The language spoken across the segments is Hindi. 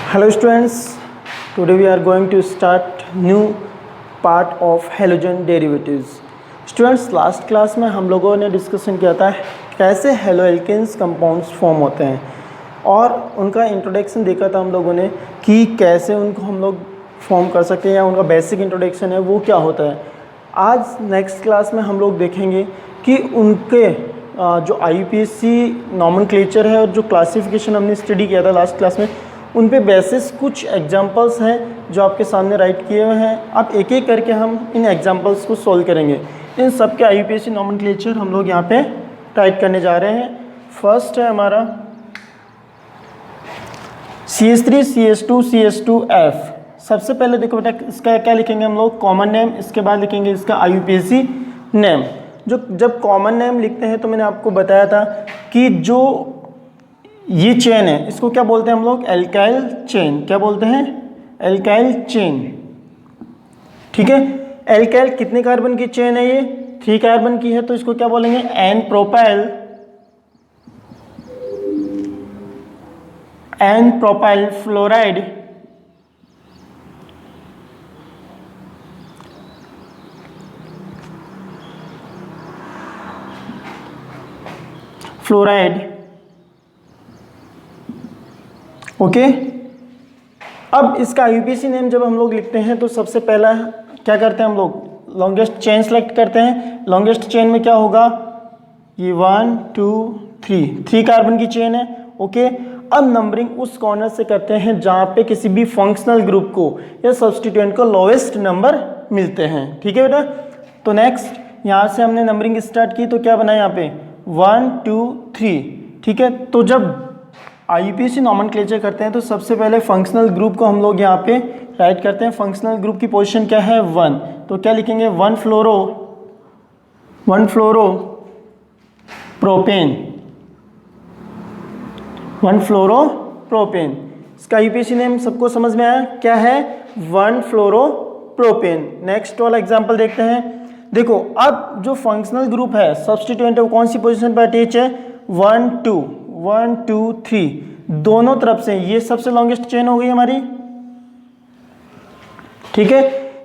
Hello students, today we are going to start new part of halogen derivatives. Students, last class में हम लोगों ने डिस्कशन किया था कैसे हेलो एल्केन्स कंपाउंड्स फॉर्म होते हैं और उनका इंट्रोडक्शन देखा था हम लोगों ने कि कैसे उनको हम लोग फॉर्म कर सकते हैं या उनका बेसिक इंट्रोडक्शन है वो क्या होता है। आज नेक्स्ट क्लास में हम लोग देखेंगे कि उनके जो IUPAC नॉमेनक्लेचर है और जो क्लासिफिकेशन हमने स्टडी किया था लास्ट क्लास में, उन पे बेसिस कुछ एग्जांपल्स हैं जो आपके सामने राइट किए हुए हैं। अब एक एक करके हम इन एग्जांपल्स को सॉल्व करेंगे। इन सब के IUPAC नॉमेनक्लेचर हम लोग यहाँ पे राइट करने जा रहे हैं। फर्स्ट है हमारा CH3CH2CH2F। सबसे पहले देखो बेटा, इसका क्या लिखेंगे हम लोग, कॉमन नेम, इसके बाद लिखेंगे इसका IUPAC नेम। जब कॉमन नेम लिखते हैं तो मैंने आपको बताया था कि जो ये चेन है इसको क्या बोलते हैं हम लोग, एल्काइल चेन। क्या बोलते हैं, एल्काइल चेन। ठीक है, एल्काइल कितने कार्बन की चेन है, ये 3 कार्बन की है, तो इसको क्या बोलेंगे, एन प्रोपाइल फ्लोराइड। ओके। अब इसका IUPAC नेम जब हम लोग लिखते हैं तो सबसे पहला क्या करते हैं हम लोग, लॉन्गेस्ट चेन सेलेक्ट करते हैं। लॉन्गेस्ट चेन में क्या होगा, ये 1 2 3 कार्बन की चेन है। ओके, अब नंबरिंग उस कॉर्नर से करते हैं जहाँ पे किसी भी फंक्शनल ग्रुप को या सब्स्टिट्यूएंट को लोएस्ट नंबर मिलते हैं। ठीक है बेटा, तो नेक्स्ट यहाँ से हमने नंबरिंग स्टार्ट की तो क्या बना यहाँ पे 1 2 3। ठीक है, तो जब IUPAC नॉमेनक्लेचर करते हैं तो सबसे पहले फंक्शनल ग्रुप को हम लोग यहाँ पे राइट करते हैं। फंक्शनल ग्रुप की पोजीशन क्या है, 1, तो क्या लिखेंगे 1 फ्लोरो प्रोपेन। इसका IUPAC नेम सबको समझ में आया, क्या है, 1 फ्लोरोप्रोपेन। नेक्स्ट वाला एग्जांपल देखते हैं। देखो, अब जो फंक्शनल ग्रुप है सब्स्टिट्यूएंट है वो कौन सी पोजीशन पर अटैच है, 1 2 3 दोनों तरफ से। ये सबसे लॉन्गेस्ट चेन हो गई हमारी। ठीक है,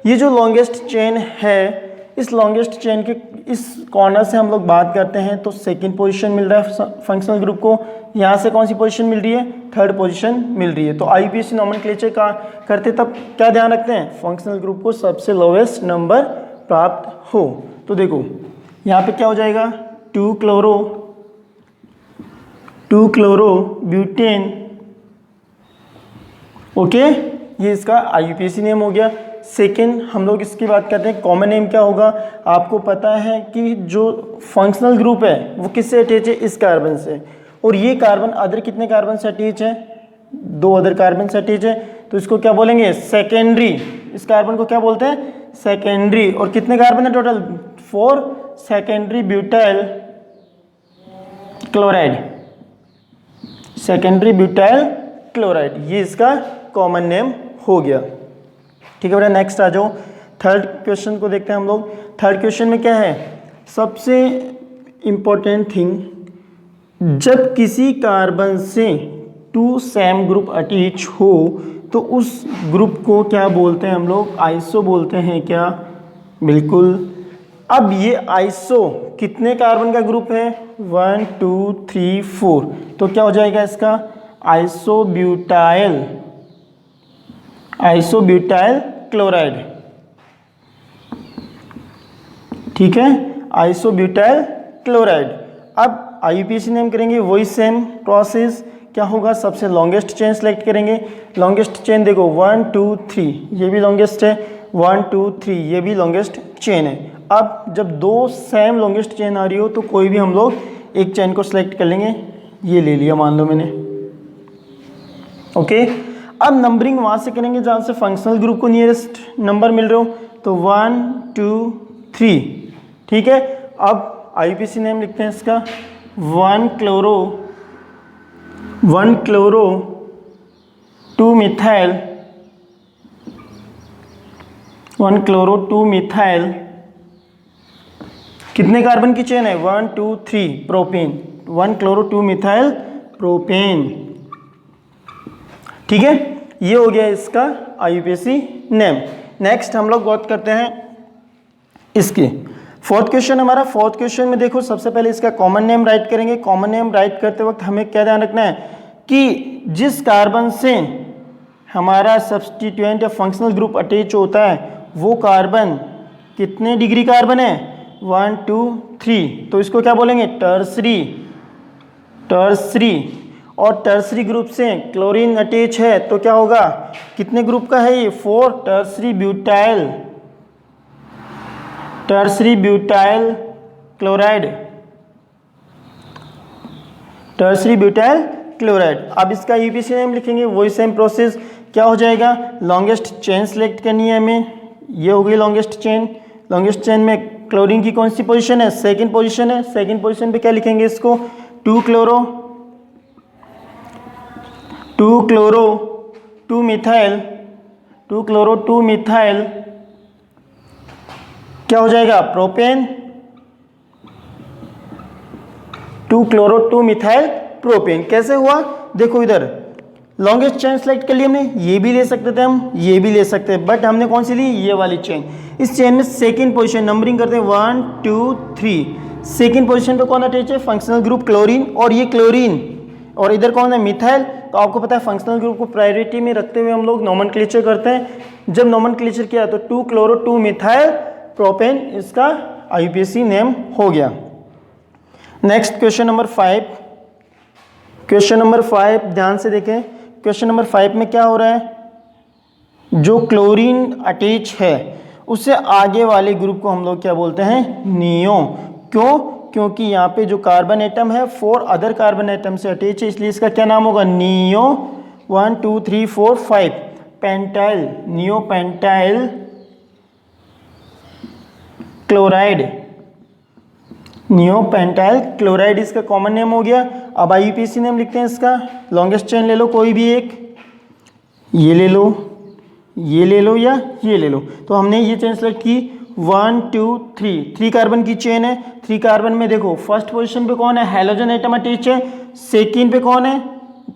ये जो लॉन्गेस्ट चेन है, इस लॉन्गेस्ट चेन के इस कॉर्नर से हम लोग बात करते हैं तो सेकंड पोजीशन मिल रहा है फंक्शनल ग्रुप को। यहाँ से कौन सी पोजीशन मिल रही है, थर्ड पोजीशन मिल रही है। तो IUPAC नॉमेनक्लेचर का करते तब क्या ध्यान रखते हैं, फंक्शनल ग्रुप को सबसे लोएस्ट नंबर प्राप्त हो। तो देखो यहाँ पे क्या हो जाएगा, 2 क्लोरो ब्यूटेन। ओके, ये इसका IUPAC नेम हो गया। सेकेंड हम लोग इसकी बात करते हैं, कॉमन नेम क्या होगा। आपको पता है कि जो फंक्शनल ग्रुप है वो किससे अटैच है, इस कार्बन से, और ये कार्बन अदर कितने कार्बन से अटैच है, 2 अदर कार्बन से अटैच है, तो इसको क्या बोलेंगे, सेकेंडरी। इस कार्बन को क्या बोलते हैं, सेकेंडरी। और कितने कार्बन है टोटल, 4, सेकेंडरी ब्यूटाइल क्लोराइड। ये इसका कॉमन नेम हो गया। ठीक है बेटा, नेक्स्ट आ जाओ, थर्ड क्वेश्चन को देखते हैं हम लोग। थर्ड क्वेश्चन में क्या है, सबसे इंपॉर्टेंट थिंग, जब किसी कार्बन से 2 सेम ग्रुप अटैच हो तो उस ग्रुप को क्या बोलते हैं हम लोग, आइसो बोलते हैं। क्या, बिल्कुल। अब ये आइसो कितने कार्बन का ग्रुप है, 1 2 3 4, तो क्या हो जाएगा इसका, आइसोब्यूटाइल क्लोराइड। ठीक है, आइसोब्यूटाइल क्लोराइड। अब IUPAC नेम करेंगे, वही सेम प्रोसेस, क्या होगा, सबसे लॉन्गेस्ट चेन सेलेक्ट करेंगे। लॉन्गेस्ट चेन देखो 1 2 3, ये भी लॉन्गेस्ट है, 1 2 3 ये भी लॉन्गेस्ट चेन है। अब जब 2 सेम लॉन्गेस्ट चेन आ रही हो तो कोई भी हम लोग एक चेन को सिलेक्ट कर लेंगे। ये ले लिया मान लो मैंने। ओके, अब नंबरिंग वहाँ से करेंगे जहाँ से फंक्शनल ग्रुप को नियरेस्ट नंबर मिल रहे हो, तो 1 2 3। ठीक है, अब IUPAC नेम लिखते हैं इसका, 1 क्लोरो 2 मिथाइल। कितने कार्बन की चेन है, 1 2 3 प्रोपेन, 1 क्लोरो 2 मिथाइल प्रोपेन। ठीक है, ये हो गया इसका IUPAC नेम। नेक्स्ट हम लोग बात करते हैं इसकी फोर्थ क्वेश्चन। हमारा फोर्थ क्वेश्चन में देखो, सबसे पहले इसका कॉमन नेम राइट करेंगे। कॉमन नेम राइट करते वक्त हमें क्या ध्यान रखना है कि जिस कार्बन से हमारा सब्स्टिट्यूएंट या फंक्शनल ग्रुप अटैच होता है वो कार्बन कितने डिग्री कार्बन है, 1 2 3, तो इसको क्या बोलेंगे, टर्सरी। और टर्सरी ग्रुप से क्लोरीन अटैच है तो क्या होगा, कितने ग्रुप का है ये, 4, टर्सरी ब्यूटाइल क्लोराइड। अब इसका यूपीसी नेम लिखेंगे, वही सेम प्रोसेस। क्या हो जाएगा, लॉन्गेस्ट चेन सेलेक्ट करनी है हमें, ये हो गई लॉन्गेस्ट चेन। लॉन्गेस्ट चेन में क्लोरीन की कौन सी पोजीशन है, सेकंड पोजीशन है। सेकंड पोजीशन पे क्या लिखेंगे इसको, 2 क्लोरो 2 मिथाइल क्या हो जाएगा, प्रोपेन। 2 chloro 2 methyl propane. कैसे हुआ, देखो इधर लॉन्गेस्ट चेन सेलेक्ट कर ली हमने, ये भी ले सकते थे हम, ये भी ले सकते हैं, बट हमने कौन सी ली, ये वाली चेन। इस चेन में सेकंड पोजीशन नंबरिंग करते हैं 1 2 3। सेकंड पोजीशन पे कौन अटैच है, फंक्शनल ग्रुप क्लोरीन, और ये क्लोरीन, और इधर कौन है, मिथाइल। तो आपको पता है फंक्शनल ग्रुप को प्रायोरिटी में रखते हुए हम लोग नोमेनक्लेचर करते हैं। जब नोमेनक्लेचर किया तो 2 क्लोरो 2 मिथाइल प्रोपेन इसका IUPAC नेम हो गया। Next question number 5। Question number 5 ध्यान से देखें। क्वेश्चन नंबर 5 में क्या हो रहा है, जो क्लोरीन अटैच है उससे आगे वाले ग्रुप को हम लोग क्या बोलते हैं, नियो। क्यों, क्योंकि यहाँ पे जो कार्बन एटम है 4 अदर कार्बन एटम से अटैच है, इसलिए इसका क्या नाम होगा, neo 1 2 3 4 5 pentyl, neo pentyl chloride इसका कॉमन नेम हो गया। अब IUPAC नेम लिखते हैं इसका। लॉन्गेस्ट चेन ले लो कोई भी एक, ये ले लो, ये ले लो या ये ले लो। तो हमने ये चेन सेलेक्ट की 1 2 3 कार्बन की चेन है। 3 कार्बन में देखो फर्स्ट पोजीशन पे कौन है, हैलोजन एटम अटैच है। सेकेंड पे कौन है,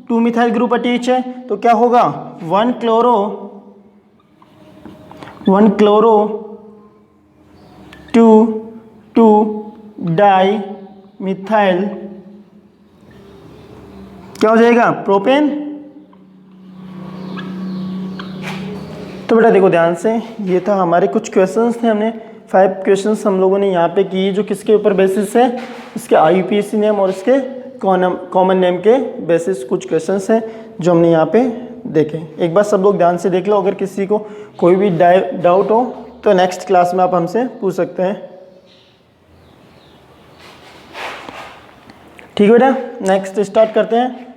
2 मिथाइल ग्रुप अटैच है। तो क्या होगा, 1 क्लोरो 2 डाई मिथाइल क्या हो जाएगा, प्रोपेन। तो बेटा देखो ध्यान से, ये था हमारे कुछ क्वेश्चंस थे, हमने 5 क्वेश्चंस हम लोगों ने यहाँ पे किए, जो किसके ऊपर बेसिस है, इसके IUPAC नेम और इसके कॉमन नेम के बेसिस कुछ क्वेश्चंस हैं जो हमने यहाँ पे देखे। एक बार सब लोग ध्यान से देख लो, अगर किसी को कोई भी डाउट हो तो नेक्स्ट क्लास में आप हमसे पूछ सकते हैं। ठीक है बेटा, नेक्स्ट स्टार्ट करते हैं।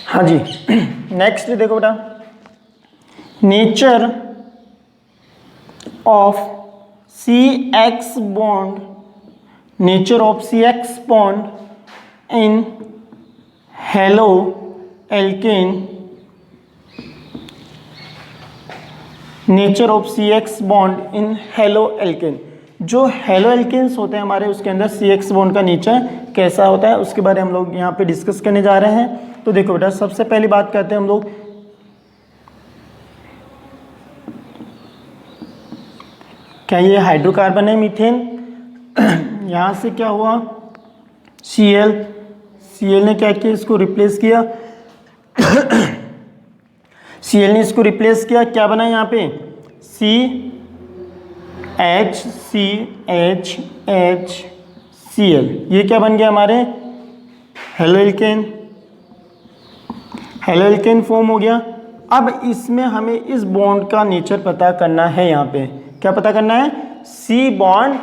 हाँ जी, नेक्स्ट देखो बेटा, nature of CX bond, nature of CX bond in halo alkane, nature of CX bond in halo alkane. जो हेलो एल्केन्स होते हैं हमारे, उसके अंदर CX बॉन्ड का नेचर कैसा होता है उसके बारे में हम लोग यहाँ पे डिस्कस करने जा रहे हैं। तो देखो बेटा, सबसे पहली बात करते हैं हम लोग, क्या ये हाइड्रोकार्बन है, मीथेन। यहाँ से क्या हुआ, Cl ने क्या किया, इसको रिप्लेस किया Cl ने इसको रिप्लेस किया, क्या बना यहाँ पे, CHCHHCl, ये क्या बन गया हमारे, हेलो एल्केन फॉर्म हो गया। अब इसमें हमें इस बॉन्ड का नेचर पता करना है। यहाँ पे क्या पता करना है, C बॉन्ड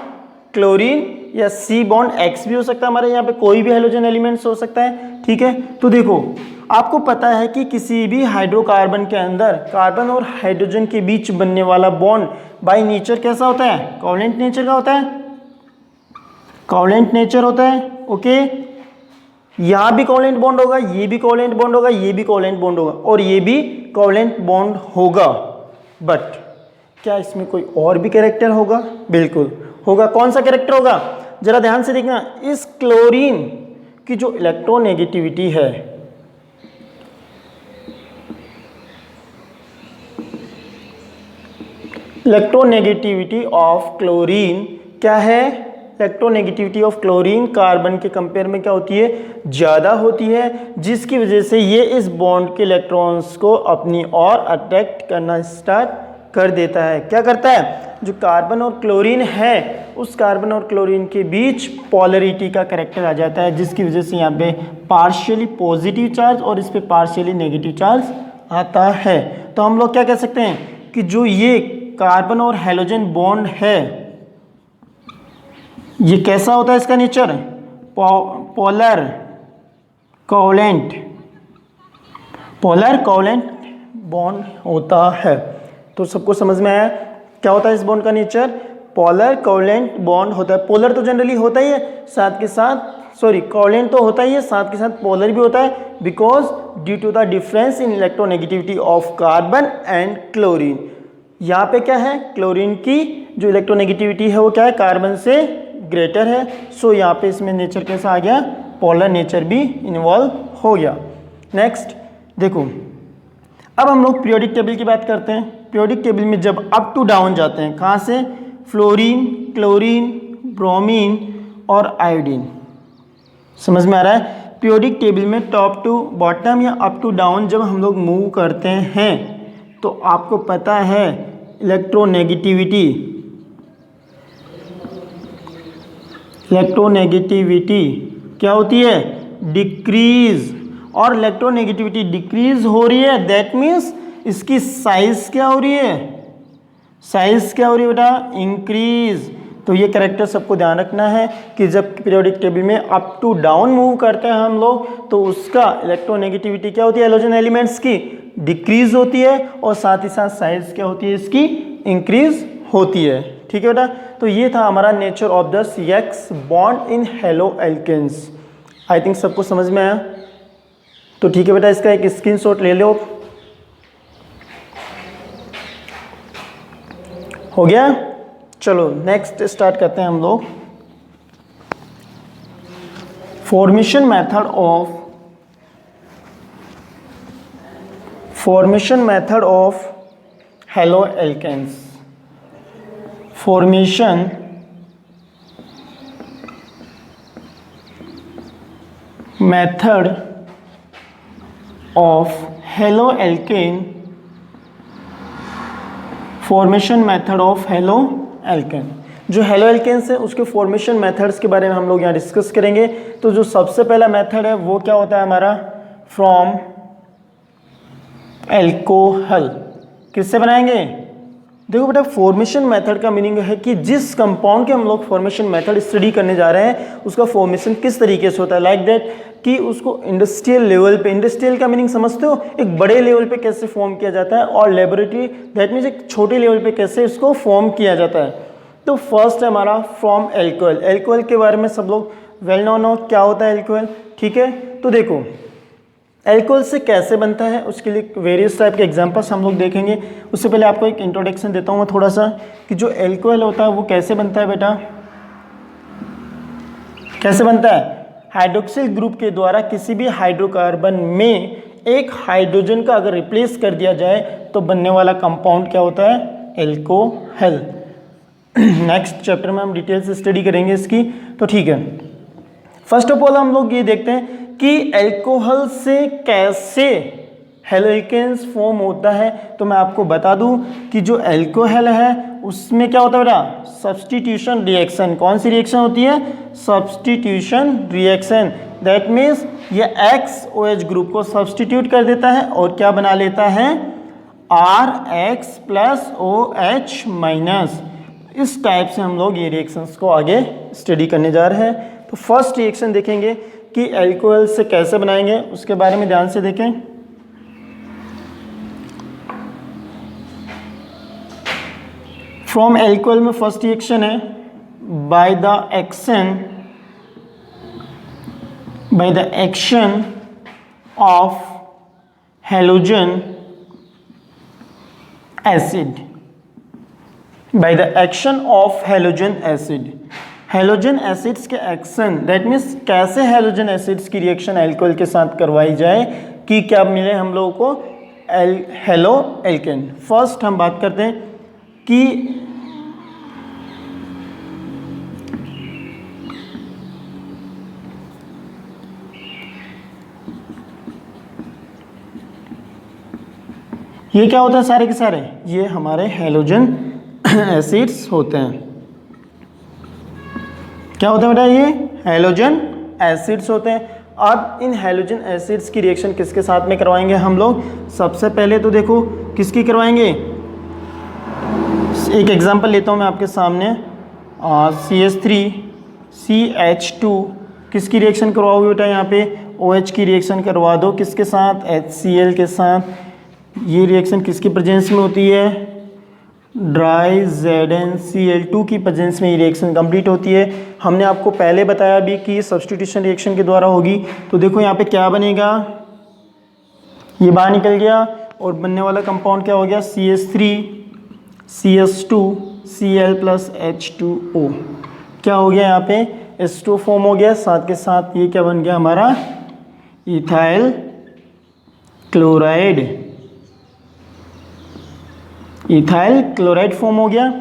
क्लोरीन या C बॉन्ड X भी हो सकता है, हमारे यहाँ पे कोई भी हेलोजन एलिमेंट्स हो सकता है। ठीक है, तो देखो आपको पता है कि किसी भी हाइड्रोकार्बन के अंदर कार्बन और हाइड्रोजन के बीच बनने वाला बॉन्ड बाय नेचर कैसा होता है, कोवलेंट नेचर का होता है, कोवलेंट नेचर होता है। ओके, यहाँ भी कोवेलेंट बॉन्ड होगा, ये भी कोवेलेंट बॉन्ड होगा, ये भी कोवेलेंट बॉन्ड होगा और ये भी कोवेलेंट बॉन्ड होगा। बट क्या इसमें कोई और भी कैरेक्टर होगा? बिल्कुल होगा। कौन सा कैरेक्टर होगा? जरा ध्यान से देखना, इस क्लोरीन की जो इलेक्ट्रोनेगेटिविटी है, इलेक्ट्रोनेगेटिविटी ऑफ क्लोरीन क्या है? इलेक्ट्रोनेगेटिविटी ऑफ क्लोरीन कार्बन के कंपेयर में क्या होती है? ज़्यादा होती है, जिसकी वजह से ये इस बॉन्ड के इलेक्ट्रॉन्स को अपनी ओर अट्रैक्ट करना स्टार्ट कर देता है। क्या करता है? जो कार्बन और क्लोरीन है, उस कार्बन और क्लोरीन के बीच पोलरिटी का कैरेक्टर आ जाता है, जिसकी वजह से यहाँ पे पार्शियली पॉजिटिव चार्ज और इस पे पार्शियली नेगेटिव चार्ज आता है। तो हम लोग क्या कह सकते हैं कि जो ये कार्बन और हैलोजन बॉन्ड है, ये कैसा होता है? इसका नेचर पोलर कोवेलेंट बॉन्ड होता है। तो सबको समझ में आया क्या होता है इस बॉन्ड का नेचर? पोलर कोवेलेंट बॉन्ड होता है। पोलर तो जनरली होता ही है, साथ के साथ कोवेलेंट तो होता ही है, साथ के साथ पोलर भी होता है, because due to the difference in electronegativity of carbon and chlorine. यहाँ पे क्या है? क्लोरीन की जो इलेक्ट्रोनेगेटिविटी है वो क्या है? कार्बन से ग्रेटर है। सो यहाँ पे इसमें नेचर कैसा आ गया? पोलर नेचर भी इन्वॉल्व हो गया। नेक्स्ट देखो, अब हम लोग पीरियोडिक टेबल की बात करते हैं। पीरियोडिक टेबल में जब अप टू डाउन जाते हैं, कहाँ से? फ्लोरीन, क्लोरीन, ब्रोमीन और आयोडीन। समझ में आ रहा है? पीरियोडिक टेबल में टॉप टू बॉटम या अप टू डाउन जब हम लोग मूव करते हैं, तो आपको पता है इलेक्ट्रोनेगेटिविटी क्या होती है? डिक्रीज। और इलेक्ट्रोनेगेटिविटी डिक्रीज हो रही है, दैट मीन्स इसकी साइज क्या हो रही है? साइज क्या हो रही है बेटा? इंक्रीज। तो ये कैरेक्टर सबको ध्यान रखना है कि जब पीरियोडिक टेबल में अप टू डाउन मूव करते हैं हम लोग, तो उसका इलेक्ट्रोनेगेटिविटी क्या होती है? हैलोजन एलिमेंट्स की डिक्रीज होती है और साथ ही साथ साइज क्या होती है? इसकी इंक्रीज होती है। ठीक है बेटा? तो ये था हमारा nature of the CX bond in haloalkanes. I think सबको समझ में आया। तो ठीक है बेटा, इसका एक स्क्रीनशॉट ले लो। हो गया? चलो नेक्स्ट स्टार्ट करते हैं हम लोग। Formation method of haloalkanes. Formation method of haloalkane. Formation method of haloalkane. जो हेलो एल्केन्स है उसके फॉर्मेशन मेथड्स के बारे में हम लोग यहाँ डिस्कस करेंगे। तो जो सबसे पहला मेथड है वो क्या होता है हमारा? From alcohol. किससे बनाएंगे? देखो बेटा, फॉर्मेशन मेथड का मीनिंग है कि जिस कंपाउंड के हम लोग फॉर्मेशन मेथड स्टडी करने जा रहे हैं उसका फॉर्मेशन किस तरीके से होता है। लाइक दैट कि उसको इंडस्ट्रियल लेवल पे, इंडस्ट्रियल का मीनिंग समझते हो? एक बड़े लेवल पे कैसे फॉर्म किया जाता है, और लेबोरेटरी दैट मीन्स एक छोटे लेवल पे कैसे इसको फॉर्म किया जाता है। तो फर्स्ट है हमारा फ्रॉम एल्कोहल। एल्कोहल के बारे में सब लोग वेल नोन हो, क्या होता है एल्कोहल। ठीक है, तो देखो एल्कोहल से कैसे बनता है उसके लिए वेरियस टाइप के एग्जांपल्स हम लोग देखेंगे। उससे पहले आपको एक इंट्रोडक्शन देता हूँ मैं थोड़ा सा, कि जो एल्कोहल होता है वो कैसे बनता है बेटा। कैसे बनता है? हाइड्रोक्सिल ग्रुप के द्वारा किसी भी हाइड्रोकार्बन में एक हाइड्रोजन का अगर रिप्लेस कर दिया जाए तो बनने वाला कंपाउंड क्या होता है? एल्कोहल। नेक्स्ट चैप्टर में हम डिटेल से स्टडी करेंगे इसकी। तो ठीक है, फर्स्ट ऑफ ऑल हम लोग ये देखते हैं कि एल्कोहल से कैसे हेलोएल्केन्स फॉर्म होता है। तो मैं आपको बता दूं कि जो एल्कोहल है उसमें क्या होता है बेटा? Substitution reaction. कौन सी रिएक्शन होती है? Substitution reaction. दैट मीन्स ये XOH ग्रुप को सब्स्टिट्यूट कर देता है और क्या बना लेता है? RX + OH minus. इस टाइप से हम लोग ये रिएक्शंस को आगे स्टडी करने जा रहे हैं। तो फर्स्ट रिएक्शन देखेंगे कि एल्कोहल से कैसे बनाएंगे, उसके बारे में ध्यान से देखें। फ्रॉम एल्कोहल में फर्स्ट रिएक्शन है by the action by the action of halogen acid, by the action of halogen acid, halogen acids के एक्शन, दैट मीन्स कैसे हेलोजन एसिड्स की रिएक्शन एल्कोहल के साथ करवाई जाए कि क्या मिले हम लोगों को हेलो एल्केन। फर्स्ट हम बात करते हैं कि ये क्या होता है, सारे के सारे ये हमारे हेलोजन एसिड्स होते हैं। क्या होता है बेटा, ये हेलोजन एसिड्स होते हैं। अब इन हेलोजन एसिड्स की रिएक्शन किसके साथ में करवाएंगे हम लोग? सबसे पहले तो देखो किसकी करवाएंगे, एक एग्जांपल लेता हूँ मैं आपके सामने। CH3CH2 किसकी रिएक्शन करवाओगे बेटा? यहाँ पे OH की रिएक्शन करवा दो, किसके साथ? HCl के साथ। ये रिएक्शन किसकी प्रेजेंस में होती है? ड्राई ZnCl2 की प्रेजेंस में ये रिएक्शन कंप्लीट होती है। हमने आपको पहले बताया भी कि सब्स्टिट्यूशन रिएक्शन के द्वारा होगी। तो देखो यहाँ पे क्या बनेगा, ये बाहर निकल गया और बनने वाला कंपाउंड क्या हो गया? CH3CH2Cl+H2O। क्या हो गया यहाँ पे? H2 फॉर्म हो गया, साथ के साथ ये क्या बन गया हमारा? Ethyl chloride, ethyl chloride form हो गया।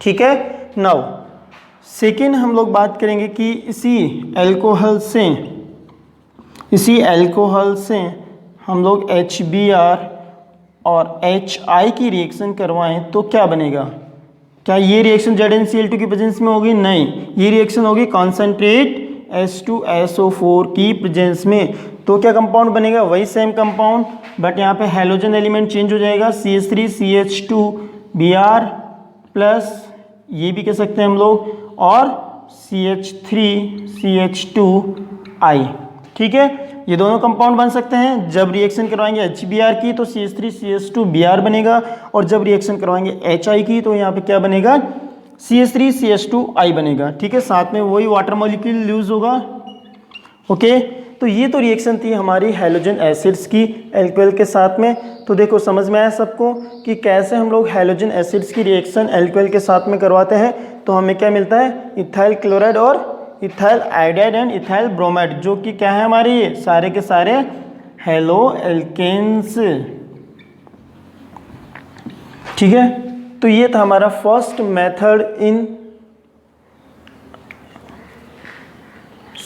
ठीक है। नाउ सेकेंड हम लोग बात करेंगे कि इसी एल्कोहल से हम लोग HBr और HI की रिएक्शन करवाएं तो क्या बनेगा? क्या ये रिएक्शन ZnCl2 की प्रेजेंस में होगी? नहीं, ये रिएक्शन होगी कॉन्सेंट्रेट H2SO4 की प्रेजेंस में। तो क्या कंपाउंड बनेगा? वही सेम कंपाउंड, बट यहाँ पे हेलोजन एलिमेंट चेंज हो जाएगा। CH3CH2Br प्लस ये भी कह सकते हैं हम लोग, और CH3CH2I। ठीक है, ये दोनों कंपाउंड बन सकते हैं। जब रिएक्शन करवाएंगे HBr की तो CH3CH2Br बनेगा, और जब रिएक्शन करवाएंगे HI की तो यहाँ पे क्या बनेगा? CH3CH2I बनेगा। ठीक है, साथ में वही वाटर मॉलिक्यूल यूज होगा। ओके, तो ये तो रिएक्शन थी हमारी हेलोजन एसिड्स की एल्कोहल के साथ में। तो देखो समझ में आया सबको कि कैसे हम लोग हेलोजन एसिड्स की रिएक्शन एल्कोहल के साथ में करवाते हैं। तो हमें क्या मिलता है? इथाइल क्लोराइड और ethyl iodide and ethyl bromide, जो कि क्या है हमारे ये सारे के सारे हेलो एल्केन्स। ठीक है, तो ये था हमारा first method in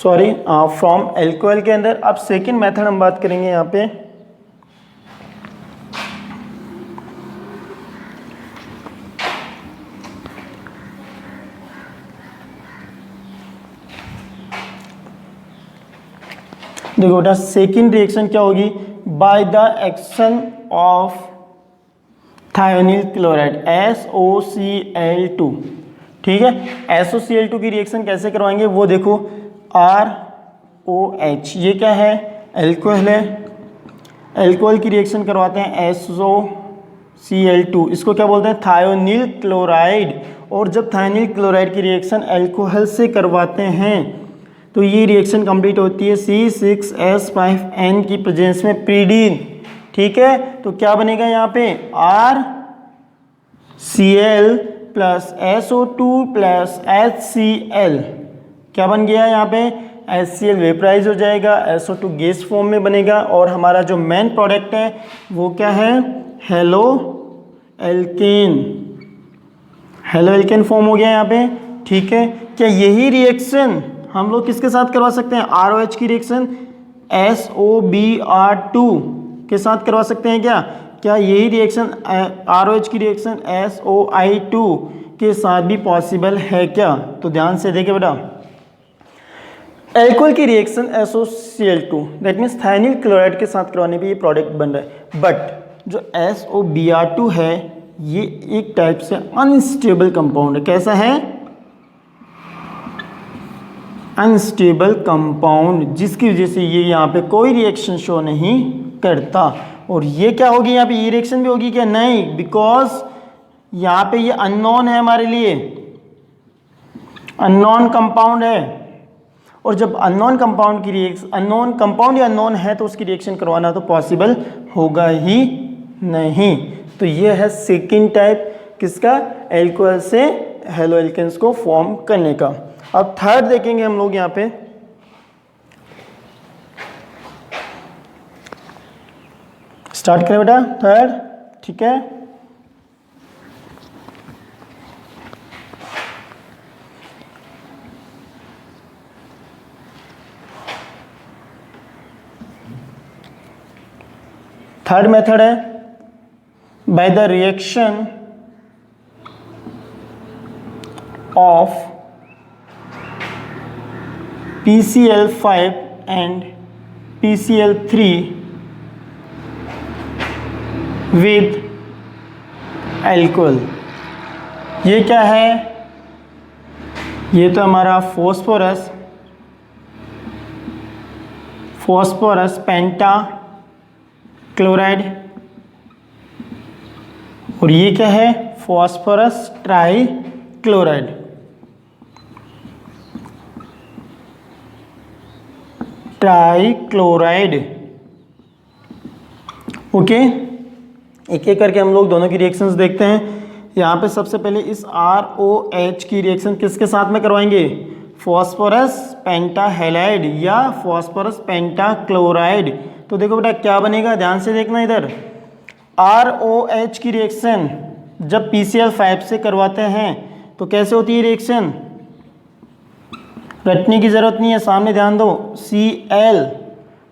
from alcohol के अंदर। अब सेकेंड मेथड हम बात करेंगे यहाँ पे। देखो बेटा, सेकेंड रिएक्शन क्या होगी? By the action of thionyl chloride SOCl2। ठीक है, SOCl2 की रिएक्शन कैसे करवाएंगे वो देखो। ROH ये क्या है? एल्कोहल है। एल्कोहल की रिएक्शन करवाते हैं SOCl2, इसको क्या बोलते हैं? Thionyl chloride. और जब थायोनिल क्लोराइड की रिएक्शन एल्कोहल से करवाते हैं तो ये रिएक्शन कंप्लीट होती है C6H5N की प्रेजेंस में प्रीडीन। ठीक है, तो क्या बनेगा यहाँ पे? RCl plus SO2 plus HCl। क्या बन गया यहाँ पे? HCl वेपराइज हो जाएगा, SO2 गैस फॉर्म में बनेगा, और हमारा जो मेन प्रोडक्ट है वो क्या है? Halo alkane. Halo alkane form हो गया यहाँ पे। ठीक है, क्या यही रिएक्शन हम लोग किसके साथ करवा सकते हैं? ROH की रिएक्शन SOBr2 के साथ करवा सकते हैं क्या? क्या यही रिएक्शन ROH की रिएक्शन SOI2 के साथ भी पॉसिबल है क्या? तो ध्यान से देखिए बेटा, एल्कोहल की reaction SOCl2 that means thionyl chloride के साथ करवाने पे ये प्रोडक्ट बन रहा है, बट जो SOBr2 है ये एक टाइप से अनस्टेबल कंपाउंड है। कैसा है? अनस्टेबल कंपाउंड, जिसकी वजह से ये यहाँ पे कोई रिएक्शन शो नहीं करता। और ये क्या होगी यहाँ पे? ये रिएक्शन भी होगी क्या? नहीं, बिकॉज यहाँ पे ये अननोन है, हमारे लिए अननोन कंपाउंड है। और जब अननोन कंपाउंड की रिएक्शन, अननोन कंपाउंड या अननोन है तो उसकी रिएक्शन करवाना तो पॉसिबल होगा ही नहीं। तो ये है सेकेंड टाइप किसका, एल्कोहल से हेलो एल्केन्स को फॉर्म करने का। अब थर्ड देखेंगे हम लोग यहाँ पे, स्टार्ट करें बेटा थर्ड, ठीक है। थर्ड मेथड है by the reaction of PCl5 and PCl3 with alcohol. ये क्या है, ये तो हमारा फॉस्फोरस पेंटा क्लोराइड, और ये क्या है, phosphorus try chloride. Trichloride, okay. एक एक करके हम लोग दोनों की रिएक्शंस देखते हैं। यहाँ पे सबसे पहले इस ROH की रिएक्शन किसके साथ में करवाएंगे, फॉस्फोरस पेंटाहेलाइड या फॉस्फोरस पेंटाक्लोराइड। तो देखो बेटा क्या बनेगा, ध्यान से देखना इधर। ROH की रिएक्शन जब PCl5 से करवाते हैं तो कैसे होती है रिएक्शन, रटने की ज़रूरत नहीं है, सामने ध्यान दो, Cl,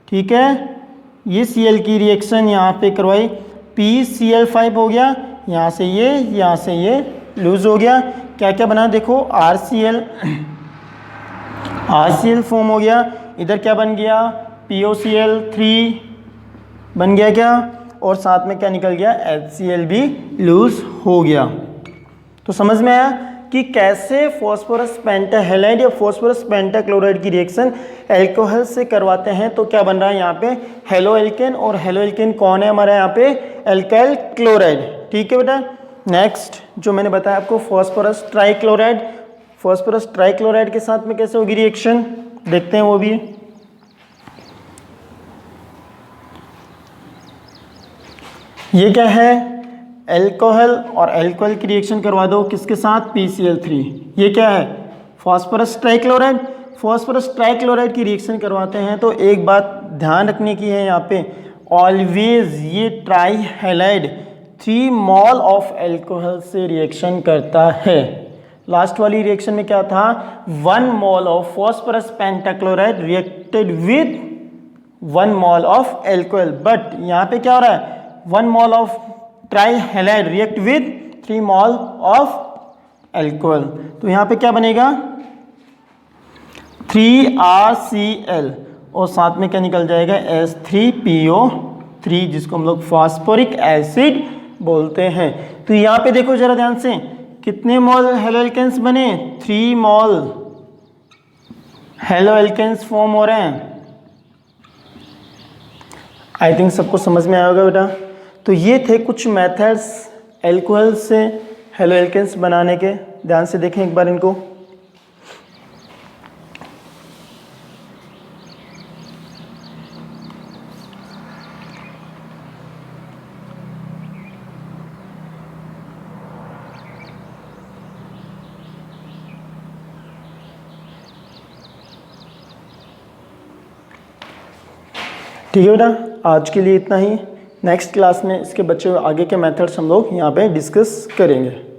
ठीक है। ये Cl की रिएक्शन यहाँ पे करवाई, PCl5 हो गया, यहाँ से ये लूज हो गया, क्या क्या बना देखो, RCl फॉर्म हो गया, इधर क्या बन गया, POCl3 बन गया क्या, और साथ में क्या निकल गया, HCl भी लूज हो गया। तो समझ में आया कि कैसे फॉस्फोरस पेंटाहेलाइड या फॉस्फोरस पेंटाक्लोराइड की रिएक्शन एल्कोहल से करवाते हैं तो क्या बन रहा है यहाँ पे, हेलो एल्केन। और हेलो एल्केन कौन है हमारा यहाँ पे, एल्काइल क्लोराइड, ठीक है बेटा। नेक्स्ट जो मैंने बताया आपको फॉस्फोरस ट्राइक्लोराइड, फॉस्फोरस ट्राइक्लोराइड के साथ में कैसे होगी रिएक्शन, देखते हैं वो भी। ये क्या है, एल्कोहल और एल्कोहल की रिएक्शन करवा दो किसके साथ, PCl3। ये क्या है, फॉस्फोरस ट्राइक्लोराइड। फॉस्फोरस ट्राइक्लोराइड की रिएक्शन करवाते हैं तो एक बात ध्यान रखने की है यहाँ पे, ऑलवेज ये ट्राइहेलाइड 3 मोल ऑफ एल्कोहल से रिएक्शन करता है। लास्ट वाली रिएक्शन में क्या था, 1 mole of phosphorus pentachloride reacted with 1 mole of alcohol, but यहाँ पे क्या हो रहा है, 1 mole of ट्राइहेलाइड react with 3 mole of alcohol. तो यहाँ पे क्या बनेगा, 3RCl और साथ में क्या निकल जाएगा, H3PO3 जिसको हम लोग फॉस्फोरिक एसिड बोलते हैं। तो यहाँ पे देखो जरा ध्यान से, कितने मोल हेलो एल्केन्स बने, 3 मोल हेलो एल्केन्स फॉर्म हो रहे हैं। आई थिंक सबको समझ में आया होगा बेटा। तो ये थे कुछ मेथड्स एल्कोहल से हेलो एल्केन्स बनाने के, ध्यान से देखें एक बार इनको। ठीक है बेटा, आज के लिए इतना ही। नेक्स्ट क्लास में इसके बच्चे आगे के मेथड्स हम लोग यहाँ पे डिस्कस करेंगे।